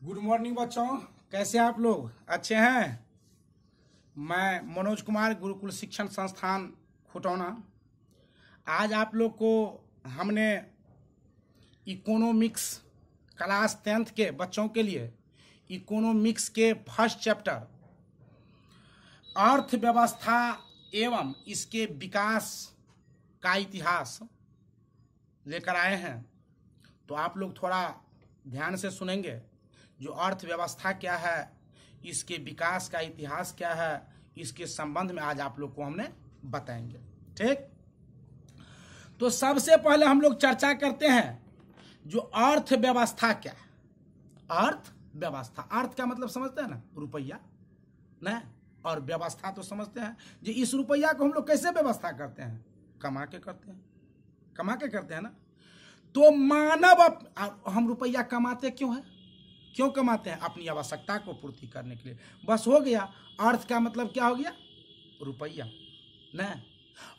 Good morning बच्चों, कैसे हैं आप लोग? अच्छे हैं? मैं मनोज कुमार, गुरुकुल शिक्षण संस्थान खुटौना। आज आप लोग को हमने इकोनॉमिक्स क्लास 10th के बच्चों के लिए इकोनॉमिक्स के फर्स्ट चैप्टर अर्थव्यवस्था एवं इसके विकास का इतिहास लेकर आए हैं। तो आप लोग थोड़ा ध्यान से सुनेंगे। जो अर्थव्यवस्था क्या है, इसके विकास का इतिहास क्या है, इसके संबंध में आज आप लोग को हमने बताएंगे। ठीक, तो सबसे पहले हम लोग चर्चा करते हैं जो अर्थव्यवस्था क्या है। अर्थव्यवस्था, अर्थ का मतलब समझते हैं ना, रुपया ना, और व्यवस्था तो समझते हैं जो इस रुपया को हम लोग कैसे व्यवस्था करते हैं, कमा के करते हैं, कमा के करते हैं ना। तो मानव हम रुपया कमाते क्यों है, क्यों कमाते हैं? अपनी आवश्यकता को पूर्ति करने के लिए। बस हो गया। अर्थ का मतलब क्या हो गया? रुपया ना।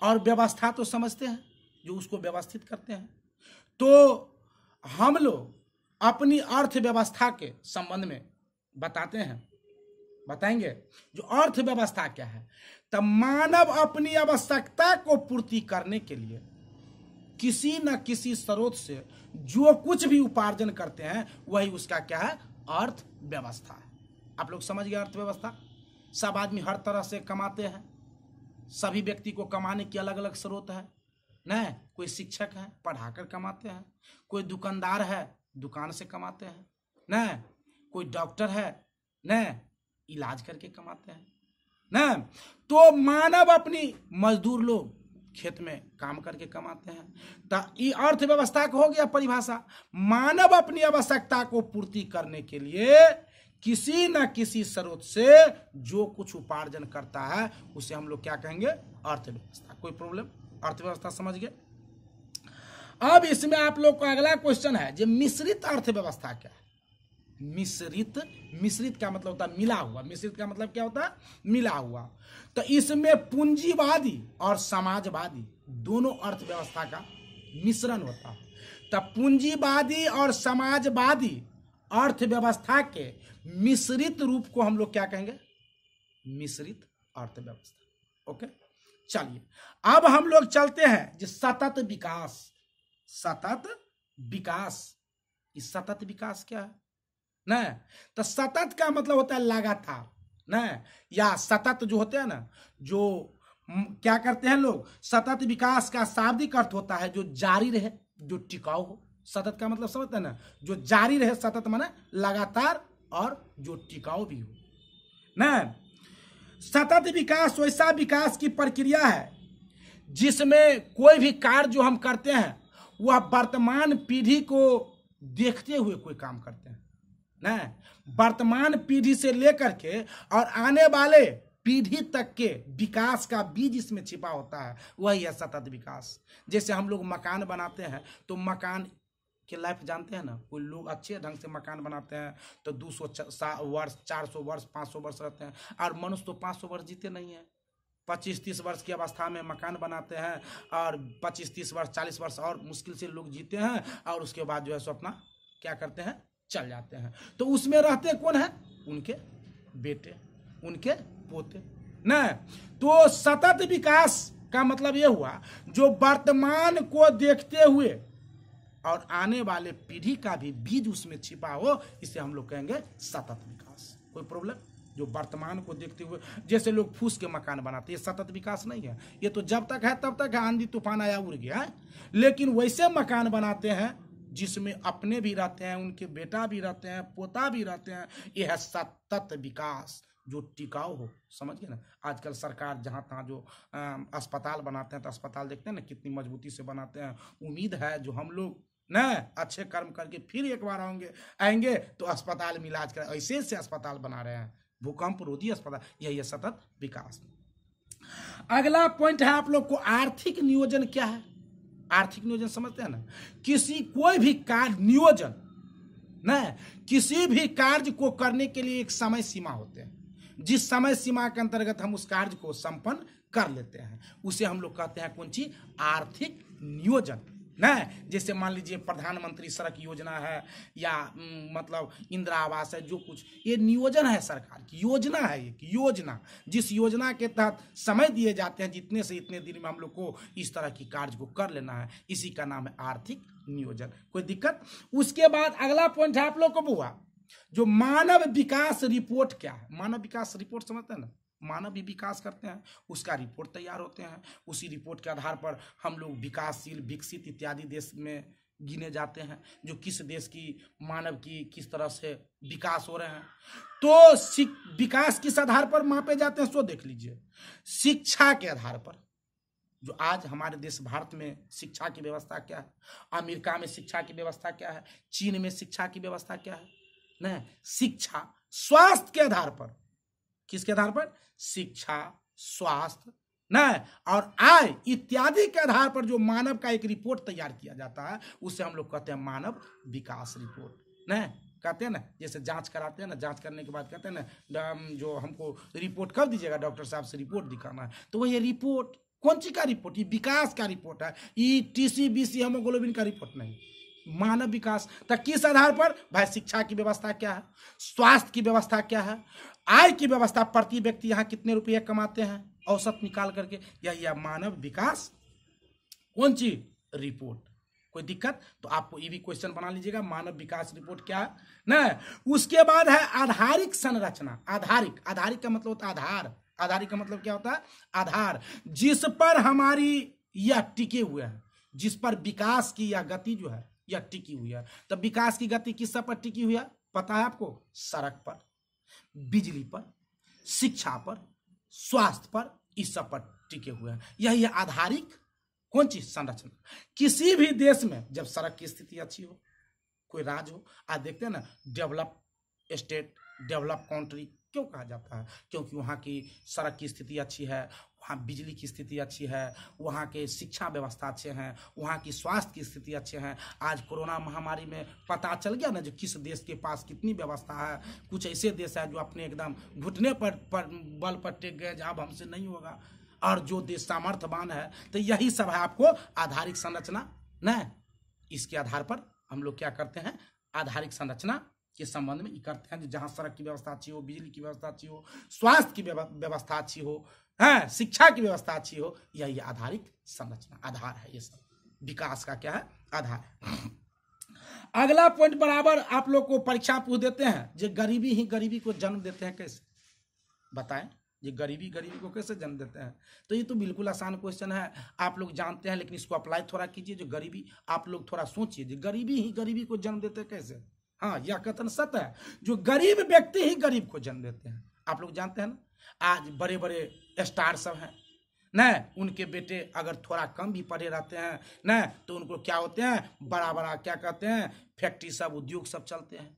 और व्यवस्था तो समझते हैं, जो उसको व्यवस्थित करते हैं। तो हम लोग अपनी अर्थव्यवस्था के संबंध में बताएंगे जो अर्थव्यवस्था क्या है। तब मानव अपनी आवश्यकता को पूर्ति करने के लिए किसी न किसी स्रोत से जो कुछ भी उपार्जन करते हैं वही उसका क्या है? अर्थव्यवस्था है। आप लोग समझ गए अर्थव्यवस्था। सब आदमी हर तरह से कमाते हैं, सभी व्यक्ति को कमाने की अलग अलग स्रोत है न। कोई शिक्षक है, पढ़ाकर कमाते हैं। कोई दुकानदार है, दुकान से कमाते हैं न। कोई डॉक्टर है न, इलाज करके कमाते हैं न। तो मानव अपनी मजदूर लोग खेत में काम करके कमाते हैं। तो ये अर्थव्यवस्था का हो गया परिभाषा। मानव अपनी आवश्यकता को पूर्ति करने के लिए किसी न किसी स्रोत से जो कुछ उपार्जन करता है उसे हम लोग क्या कहेंगे? अर्थव्यवस्था। कोई प्रॉब्लम? अर्थव्यवस्था समझ गए। अब इसमें आप लोग को अगला क्वेश्चन है जो मिश्रित अर्थव्यवस्था क्या है। मिश्रित का मतलब होता है मिला हुआ। मिश्रित का मतलब क्या होता है? मिला हुआ। तो इसमें पूंजीवादी और समाजवादी दोनों अर्थव्यवस्था का मिश्रण होता है। तो पूंजीवादी और समाजवादी अर्थव्यवस्था के मिश्रित रूप को हम लोग क्या कहेंगे? मिश्रित अर्थव्यवस्था। ओके, चलिए अब हम लोग चलते हैं जो सतत विकास। सतत विकास, इस सतत विकास क्या है न? तो सतत का मतलब होता है लगातार न, या सतत जो होते हैं ना, जो क्या करते हैं लोग, सतत विकास का शाब्दिक अर्थ होता है जो जारी रहे, जो टिकाऊ हो। सतत का मतलब समझते हैं ना, जो जारी रहे। सतत माने लगातार और जो टिकाऊ भी हो न। सतत विकास वैसा विकास की प्रक्रिया है जिसमें कोई भी कार्य जो हम करते हैं वह वर्तमान पीढ़ी को देखते हुए कोई काम करते हैं न। वर्तमान पीढ़ी से लेकर के और आने वाले पीढ़ी तक के विकास का बीज इसमें छिपा होता है, वही है सतत विकास। जैसे हम लोग मकान बनाते हैं तो मकान के लाइफ जानते हैं ना। कोई लोग अच्छे ढंग से मकान बनाते हैं तो 200 वर्ष, 400 वर्ष, 500 वर्ष रहते हैं। और मनुष्य तो 500 वर्ष जीते नहीं है। 25-30 वर्ष की अवस्था में मकान बनाते हैं और 25-30 वर्ष, 40 वर्ष और मुश्किल से लोग जीते हैं। और उसके बाद जो है सो अपना क्या करते हैं? चल जाते हैं। तो उसमें रहते कौन है? उनके बेटे, उनके पोते न। तो सतत विकास का मतलब यह हुआ जो वर्तमान को देखते हुए और आने वाले पीढ़ी का भी बीज उसमें छिपा हो, इसे हम लोग कहेंगे सतत विकास। कोई प्रॉब्लम? जो वर्तमान को देखते हुए, जैसे लोग फूस के मकान बनाते हैं, ये सतत विकास नहीं है। ये तो जब तक है तब तक है, आंधी तूफान आया उड़ गया है। लेकिन वैसे मकान बनाते हैं जिसमें अपने भी रहते हैं, उनके बेटा भी रहते हैं, पोता भी रहते हैं। यह है सतत विकास जो टिकाऊ हो। समझ गए ना। आजकल सरकार जहाँ तहाँ जो अस्पताल बनाते हैं तो अस्पताल देखते हैं ना कितनी मजबूती से बनाते हैं। उम्मीद है जो हम लोग न अच्छे कर्म करके फिर एक बार आएंगे तो अस्पताल में इलाज करें। ऐसे से अस्पताल बना रहे हैं, भूकंप रोधी अस्पताल। यही है सतत विकास। अगला पॉइंट है आप लोग को आर्थिक नियोजन क्या है। आर्थिक नियोजन समझते हैं ना। कोई भी कार्य नियोजन न, किसी भी कार्य को करने के लिए एक समय सीमा होते हैं। जिस समय सीमा के अंतर्गत हम उस कार्य को संपन्न कर लेते हैं उसे हम लोग कहते हैं कौन सी? आर्थिक नियोजन ना। जैसे मान लीजिए प्रधानमंत्री सड़क योजना है या मतलब इंदिरा आवास है, जो कुछ ये नियोजन है, सरकार की योजना है, एक योजना जिस योजना के तहत समय दिए जाते हैं, जितने से इतने दिन में हम लोग को इस तरह की कार्य को कर लेना है, इसी का नाम है आर्थिक नियोजन। कोई दिक्कत? उसके बाद अगला पॉइंट है आप लोग को बुआ, जो मानव विकास रिपोर्ट क्या है। मानव विकास रिपोर्ट समझते हैं ना, मानव भी विकास करते हैं, उसका रिपोर्ट तैयार होते हैं, उसी रिपोर्ट के आधार पर हम लोग विकासशील, विकसित इत्यादि देश में गिने जाते हैं, जो किस देश की मानव की किस तरह से विकास हो रहे हैं। तो विकास किस आधार पर मापे जाते हैं, सो देख लीजिए। शिक्षा के आधार पर, जो आज हमारे देश भारत में शिक्षा की व्यवस्था क्या है, अमेरिका में शिक्षा की व्यवस्था क्या है, चीन में शिक्षा की व्यवस्था क्या है न। शिक्षा स्वास्थ्य के आधार पर, किसके आधार पर? शिक्षा, स्वास्थ्य न और आय इत्यादि के आधार पर जो मानव का एक रिपोर्ट तैयार किया जाता है, उसे हम लोग कहते हैं मानव विकास रिपोर्ट न। कहते हैं ना, जैसे जांच कराते हैं ना, जांच करने के बाद कहते हैं ना, जो हमको रिपोर्ट कब दीजिएगा डॉक्टर साहब से रिपोर्ट दिखाना है, तो वही रिपोर्ट कौन सी का रिपोर्ट? ये विकास का रिपोर्ट है, ये TCBC हेमोग्लोबिन का रिपोर्ट नहीं, मानव विकास। तो किस आधार पर? भाई शिक्षा की व्यवस्था क्या है, स्वास्थ्य की व्यवस्था क्या है, आय की व्यवस्था, प्रति व्यक्ति यहाँ कितने रुपये कमाते हैं औसत निकाल करके, यह मानव विकास कौन सी रिपोर्ट। कोई दिक्कत? तो आपको ये भी क्वेश्चन बना लीजिएगा, मानव विकास रिपोर्ट क्या है ना। उसके बाद है आधारिक संरचना। आधारिक का मतलब होता है आधार। आधारिक का मतलब क्या होता है? आधार, जिस पर हमारी यह टिके हुए हैं, जिस पर विकास की यह गति जो है यह टिकी हुई है। तो विकास की गति किस पर टिकी हुई है पता है आपको? सड़क पर, बिजली पर, शिक्षा पर, स्वास्थ्य पर, इस सब पर टिके हुए हैं। यही है आधारिक कौन चीज? संरचना। किसी भी देश में जब सड़क की स्थिति अच्छी हो, कोई राज्य हो, आज देखते हैं ना डेवलप स्टेट, डेवलप कंट्री क्यों कहा जाता है? क्योंकि वहाँ की सड़क की स्थिति अच्छी है, वहाँ बिजली की स्थिति अच्छी है, वहाँ के शिक्षा व्यवस्था अच्छे हैं, वहाँ की स्वास्थ्य की स्थिति अच्छे हैं। आज कोरोना महामारी में पता चल गया ना, जो किस देश के पास कितनी व्यवस्था है। कुछ ऐसे देश है जो अपने एकदम घुटने पर बल पर टेक गए, जब हमसे नहीं होगा, और जो देश सामर्थ्यवान है। तो यही सब है आपको आधारिक संरचना न। इसके आधार पर हम लोग क्या करते हैं? आधारिक संरचना के संबंध में करते हैं, जहां सड़क की व्यवस्था अच्छी हो, बिजली की व्यवस्था अच्छी हो, स्वास्थ्य की व्यवस्था अच्छी हो, है शिक्षा की व्यवस्था अच्छी हो, यही आधारिक संरचना, आधार है। ये सब विकास का क्या है? आधार है। अगला पॉइंट बराबर आप लोग को परीक्षा पूछ देते हैं, जो गरीबी ही गरीबी को जन्म देते हैं कैसे? बताएं, ये गरीबी को कैसे जन्म देते हैं? तो ये तो बिल्कुल आसान क्वेश्चन है, आप लोग जानते हैं, लेकिन इसको अप्लाई थोड़ा कीजिए। जो गरीबी, आप लोग थोड़ा सोचिए, जो गरीबी ही गरीबी को जन्म देते हैं कैसे? हाँ, यह कथन सत्य है, जो गरीब व्यक्ति ही गरीब को जन्म देते हैं। आप लोग जानते हैं ना, आज बड़े बड़े स्टार सब हैं न, उनके बेटे अगर थोड़ा कम भी पढ़े रहते हैं न, तो उनको क्या होते हैं? बड़ा बड़ा क्या कहते हैं? फैक्ट्री सब, उद्योग सब चलते हैं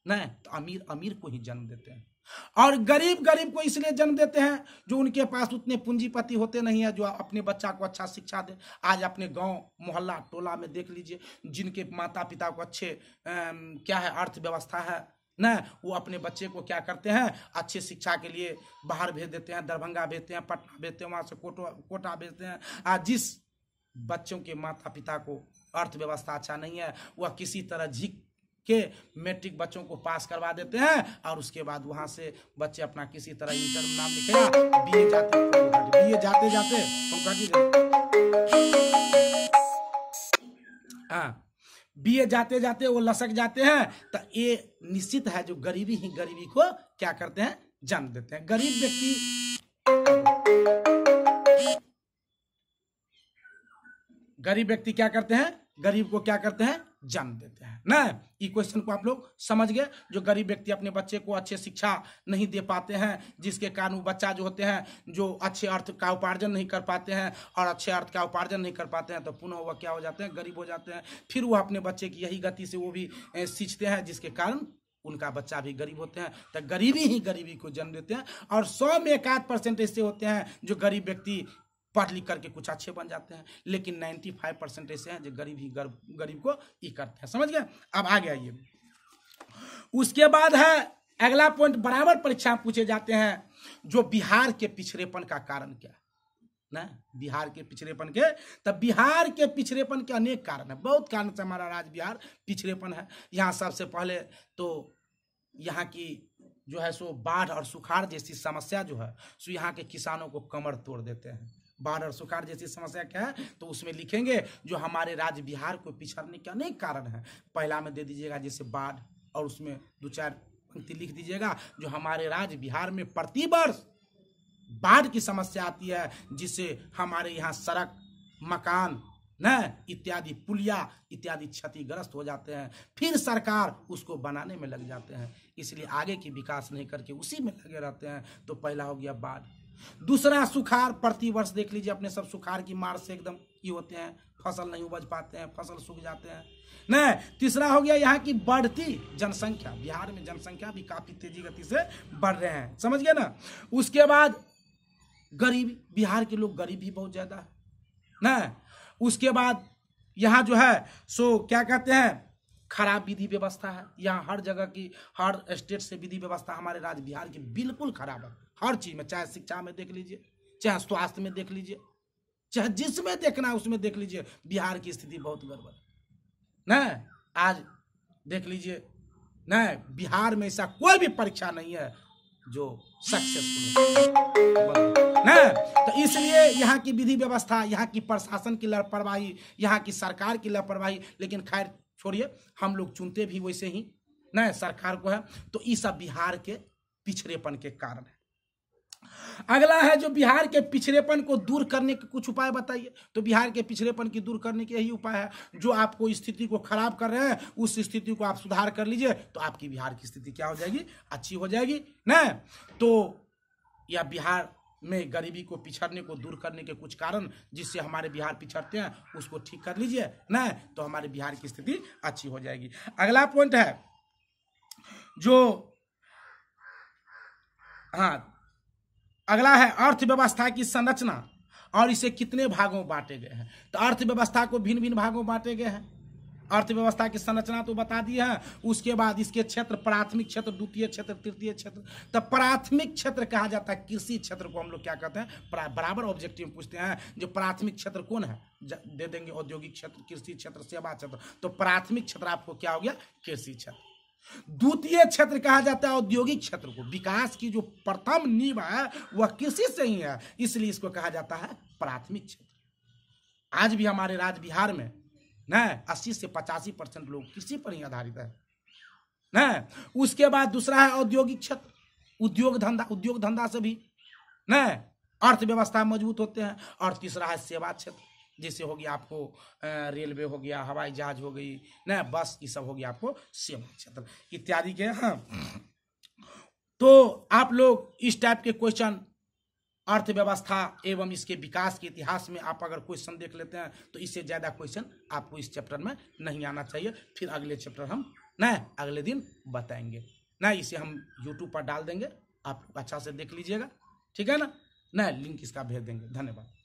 न। तो अमीर अमीर को ही जन्म देते हैं, और गरीब गरीब को इसलिए जन्म देते हैं जो उनके पास उतने पूंजीपति होते नहीं है, जो अपने बच्चा को अच्छा शिक्षा दे। आज अपने गांव मोहल्ला टोला में देख लीजिए, जिनके माता पिता को अच्छे क्या है अर्थव्यवस्था है न, वो अपने बच्चे को क्या करते हैं? अच्छे शिक्षा के लिए बाहर भेज देते हैं, दरभंगा भेजते हैं, पटना भेजते हैं, वहाँ से कोटा भेजते हैं। आज जिस बच्चों के माता पिता को अर्थव्यवस्था अच्छा नहीं है, वह किसी तरह झिक के मैट्रिक बच्चों को पास करवा देते हैं, और उसके बाद वहां से बच्चे अपना किसी तरह इंटर में नाम लिखेगा, बीए जाते जाते बीए जाते जाते वो लसक जाते हैं। तो ये निश्चित है, जो गरीबी ही गरीबी को क्या करते हैं? जन्म देते हैं। गरीब व्यक्ति क्या करते हैं? गरीब को क्या करते हैं? जन्म देते हैं ना। ये क्वेश्चन को आप लोग समझ गए। जो गरीब व्यक्ति अपने बच्चे को अच्छे शिक्षा नहीं दे पाते हैं, जिसके कारण वो बच्चा जो होते हैं, जो अच्छे अर्थ का उपार्जन नहीं कर पाते हैं, और अच्छे अर्थ का उपार्जन नहीं कर पाते हैं, तो पुनः वह क्या हो जाते हैं? गरीब हो जाते हैं। फिर वो अपने बच्चे की यही गति से वो भी सींचते हैं, जिसके कारण उनका बच्चा भी गरीब होते हैं। तो गरीबी ही गरीबी को जन्म देते हैं। और 100 में 1% ऐसे होते हैं जो गरीब व्यक्ति पढ़ लिख करके कुछ अच्छे बन जाते हैं, लेकिन 95% ऐसे हैं जो गरीब ही गरीब को ही करते हैं। समझ गए? अब आ गया ये। उसके बाद है अगला पॉइंट, बराबर परीक्षा पूछे जाते हैं, जो बिहार के पिछड़ेपन का कारण क्या है ना बिहार के पिछड़ेपन के। तब बिहार के पिछड़ेपन के अनेक कारण है, बहुत कारण से हमारा राज्य बिहार पिछड़ेपन है। यहाँ सबसे पहले तो यहाँ की जो है सो बाढ़ और सुखाड़ जैसी समस्या जो है सो यहाँ के किसानों को कमर तोड़ देते हैं। बाढ़ और सुखाड़ जैसी समस्या क्या है तो उसमें लिखेंगे जो हमारे राज्य बिहार को पिछड़ने के अनेक कारण हैं। पहला में दे दीजिएगा जैसे बाढ़, और उसमें 2-4 पंक्ति लिख दीजिएगा जो हमारे राज्य बिहार में प्रतिवर्ष बाढ़ की समस्या आती है, जिससे हमारे यहाँ सड़क, मकान न इत्यादि, पुलिया इत्यादि क्षतिग्रस्त हो जाते हैं। फिर सरकार उसको बनाने में लग जाते हैं, इसलिए आगे की विकास नहीं करके उसी में लगे रहते हैं। तो पहला हो गया बाढ़। दूसरा सुखाड़, प्रतिवर्ष देख लीजिए अपने सब सुखाड़ की मार से एकदम ये होते हैं, फसल नहीं उपज पाते हैं, फसल सूख जाते हैं न। तीसरा हो गया यहाँ की बढ़ती जनसंख्या, बिहार में जनसंख्या भी काफी तेजी गति से बढ़ रहे हैं, समझ गए ना। उसके बाद गरीबी, बिहार के लोग गरीब भी बहुत ज्यादा है न। उसके बाद यहाँ जो है सो क्या कहते हैं, खराब विधि व्यवस्था है। यहाँ हर जगह की, हर स्टेट से विधि व्यवस्था हमारे राज्य बिहार की बिल्कुल खराब है, हर चीज में, चाहे शिक्षा में देख लीजिए, चाहे स्वास्थ्य में देख लीजिए, चाहे जिसमें देखना है उसमें देख लीजिए, बिहार की स्थिति बहुत गड़बड़ न। आज देख लीजिए न, बिहार में ऐसा कोई भी परीक्षा नहीं है जो सक्सेसफुल न। तो इसलिए यहाँ की विधि व्यवस्था, यहाँ की प्रशासन की लापरवाही, यहाँ की सरकार की लापरवाही, लेकिन खैर छोड़िए, हम लोग चुनते भी वैसे ही न सरकार को है। तो ये सब बिहार के पिछड़ेपन के कारण है। अगला है जो बिहार के पिछड़ेपन को दूर करने के कुछ उपाय बताइए। तो बिहार के पिछड़ेपन की दूर करने के यही उपाय है, जो आपको स्थिति को खराब कर रहे हैं उस स्थिति को आप सुधार कर लीजिए, तो आपकी बिहार की स्थिति क्या हो जाएगी, अच्छी हो जाएगी न। तो यह बिहार में गरीबी को पिछड़ने को दूर करने के कुछ कारण जिससे हमारे बिहार पिछड़ते हैं उसको ठीक कर लीजिए न, तो हमारे बिहार की स्थिति अच्छी हो जाएगी। अगला पॉइंट है जो अगला है अर्थव्यवस्था की संरचना और इसे कितने भागों में बांटे गए हैं। तो अर्थव्यवस्था को भिन्न भिन्न भागों में बांटे गए हैं। अर्थव्यवस्था की संरचना तो बता दी है, उसके बाद इसके क्षेत्र, प्राथमिक क्षेत्र, द्वितीय क्षेत्र, तृतीय क्षेत्र। तो प्राथमिक क्षेत्र कहा जाता है कृषि क्षेत्र को, हम लोग क्या कहते हैं, बराबर ऑब्जेक्टिव पूछते हैं जो प्राथमिक क्षेत्र कौन है, दे देंगे औद्योगिक क्षेत्र, कृषि क्षेत्र, सेवा क्षेत्र। तो प्राथमिक क्षेत्र आपको क्या हो गया, कृषि क्षेत्र। द्वितीय क्षेत्र कहा जाता है औद्योगिक क्षेत्र को, विकास की जो प्रथम नींव है वह कृषि से ही है, इसलिए इसको कहा जाता है प्राथमिक क्षेत्र। आज भी हमारे राज्य बिहार में न 80 से 85% लोग कृषि पर ही आधारित है न। उसके बाद दूसरा है औद्योगिक क्षेत्र, उद्योग धंधा से भी न अर्थव्यवस्था मजबूत होते हैं। और तीसरा है सेवा क्षेत्र, जैसे हो गया आपको रेलवे हो गया, हवाई जहाज हो गई न, बस, ये सब हो गया आपको सेवा क्षेत्र इत्यादि के। हाँ, तो आप लोग इस टाइप के क्वेश्चन अर्थव्यवस्था एवं इसके विकास के इतिहास में आप अगर क्वेश्चन देख लेते हैं तो इससे ज्यादा क्वेश्चन आपको इस चैप्टर में नहीं आना चाहिए। फिर अगले चैप्टर हम न अगले दिन बताएंगे न, इसे हम YouTube पर डाल देंगे, आप अच्छा से देख लीजिएगा, ठीक है ना। लिंक इसका भेज देंगे। धन्यवाद।